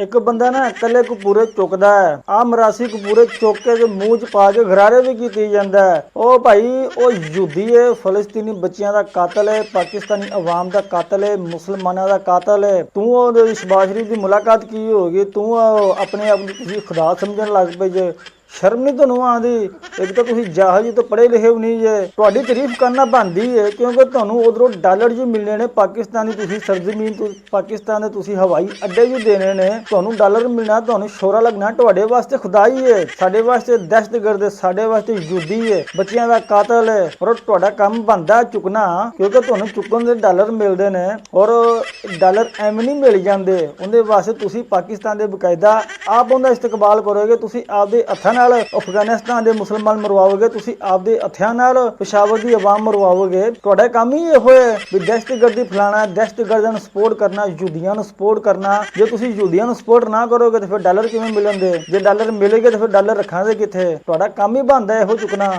ਇੱਕ ਬੰਦਾ ਨਾ ਇਕੱਲੇ ਕਪੂਰੇ ਚੁੱਕਦਾ ਹੈ, ਆ ਮਰਾਸੀ ਕਪੂਰੇ ਚੁੱਕ ਕੇ ਤੇ ਮੂੰਹ 'ਚ ਪਾ ਕੇ ਗਰਾਰੇ ਵੀ ਕੀਤੀ ਜਾਂਦਾ ਹੈ। ਉਹ ਭਾਈ ਉਹ ਯਹੂਦੀ ਏ, ਫਲਸਤੀਨੀ ਬੱਚਿਆਂ ਦਾ ਕਾਤਲ ਹੈ, ਪਾਕਿਸਤਾਨੀ ਆਵਾਮ ਦਾ ਕਾਤਲ ਹੈ, ਮੁਸਲਮਾਨਾਂ ਦਾ ਕਾਤਲ ਹੈ। ਤੂੰ ਉਹਦੇ ਸ਼ਬਾਜ਼ ਸ਼ਰੀਫ ਦੀ ਮੁਲਾਕਾਤ ਕੀ ਹੋਗੀ? ਤੂੰ ਆਪਣੇ ਆਪ ਨੂੰ ਤੁਸੀਂ ਖੁਦਾ ਸਮਝਣ ਲੱਗ ਪਏ ਜੇ। ਸ਼ਰਮ ਨਹੀਂ ਤੁਹਾਨੂੰ ਆਉਂਦੀ? ਇੱਕ ਤਾਂ ਤੁਸੀਂ ਜਾਹਲ ਤੋਂ ਪੜ੍ਹੇ ਲਿਖੇ ਵੀ ਨਹੀਂ ਜੇ। ਤੁਹਾਡੀ ਤਾਰੀਫ ਕਰਨਾ ਬਣਦੀ ਹੈ ਕਿਉਂਕਿ ਤੁਹਾਨੂੰ ਉਧਰੋਂ ਡਾਲਰ ਜੀ ਮਿਲਣੇ ਨੇ, ਪਾਕਿਸਤਾਨੀ ਤੁਸੀਂ ਸਰਜ਼ਮੀਨ ਤੋਂ ਪਾਕਿਸਤਾਨ ਦੇ ਤੁਸੀਂ ਹਵਾਈ ਅੱਡੇ ਵੀ ਦੇਣੇ ਨੇ, ਤੁਹਾਨੂੰ ਡਾਲਰ ਮਿਲਣਾ, ਤੁਹਾਨੂੰ ਸ਼ੋਰਾ ਲੱਗਣਾ। ਤੁਹਾਡੇ ਵਾਸਤੇ ਖੁਦਾ ਹੀ ਹੈ, ਸਾਡੇ ਵਾਸਤੇ ਦਹਿਸ਼ਤਗਰਦ, ਸਾਡੇ ਵਾਸਤੇ ਯਹੂਦੀ ਹੈ, ਬੱਚਿਆਂ ਦਾ ਕਾਤਲ ਹੈ। ਔਰ ਤੁਹਾਡਾ ਕੰਮ ਬਣਦਾ ਚੁੱਕਣਾ, ਕਿਉਂਕਿ ਤੁਹਾਨੂੰ ਚੁੱਕਣ ਦੇ ਡਾਲਰ ਮਿਲਦੇ ਨੇ। ਔਰ ਡਾਲਰ ਐਵੇਂ ਨਹੀਂ ਮਿਲ ਜਾਂਦੇ, ਉਹਦੇ ਵਾਸਤੇ ਤੁਸੀਂ ਪਾਕਿਸਤਾਨ ਦੇ ਬਕਾਇਦਾ ਆਪ ਉਹਦਾ ਇਸਤਕਬਾਲ ਕਰੋਗੇ। ਤੁਸੀਂ ਆਪਦੇ ਹੱਥਾਂ ਨਾਲ ਅਫਗਾਨਿਸਤਾਨ ਦੇ ਮੁਸਲਮਾਨ ਮਰਵਾਓਗੇ, ਤੁਸੀਂ ਆਪਦੇ ਹੱਥਾਂ ਨਾਲ ਪਿਸ਼ਾਵਰ ਦੀ ਆਵਾਮ ਮਰਵਾਓਗੇ। ਤੁਹਾਡਾ ਕੰਮ ਹੀ ਇਹੋ ਹੈ ਵੀ ਦਹਿਸ਼ਤਗਰਦੀ ਫੈਲਾਣਾ, ਦਹਿਸ਼ਤਗਰਦਾਂ ਨੂੰ ਸਪੋਰਟ ਕਰਨਾ, ਯਹੂਦੀਆਂ ਨੂੰ ਸਪੋਰਟ ਕਰਨਾ। ਜੇ ਤੁਸੀਂ ਯਹੂਦੀਆਂ ਨੂੰ ਸਪੋਰਟ ਨਾ ਕਰੋਗੇ ਤਾਂ ਫਿਰ ਡਾਲਰ ਕਿਵੇਂ ਮਿਲਣਗੇ? ਜੇ ਡਾਲਰ ਮਿਲੇਗੇ ਤਾਂ ਫਿਰ ਡਾਲਰ ਰੱਖਾਂਗੇ ਕਿੱਥੇ? ਤੁਹਾਡਾ ਕੰਮ ਹੀ ਬਣਦਾ ਇਹੋ ਚੁੱਕਣਾ।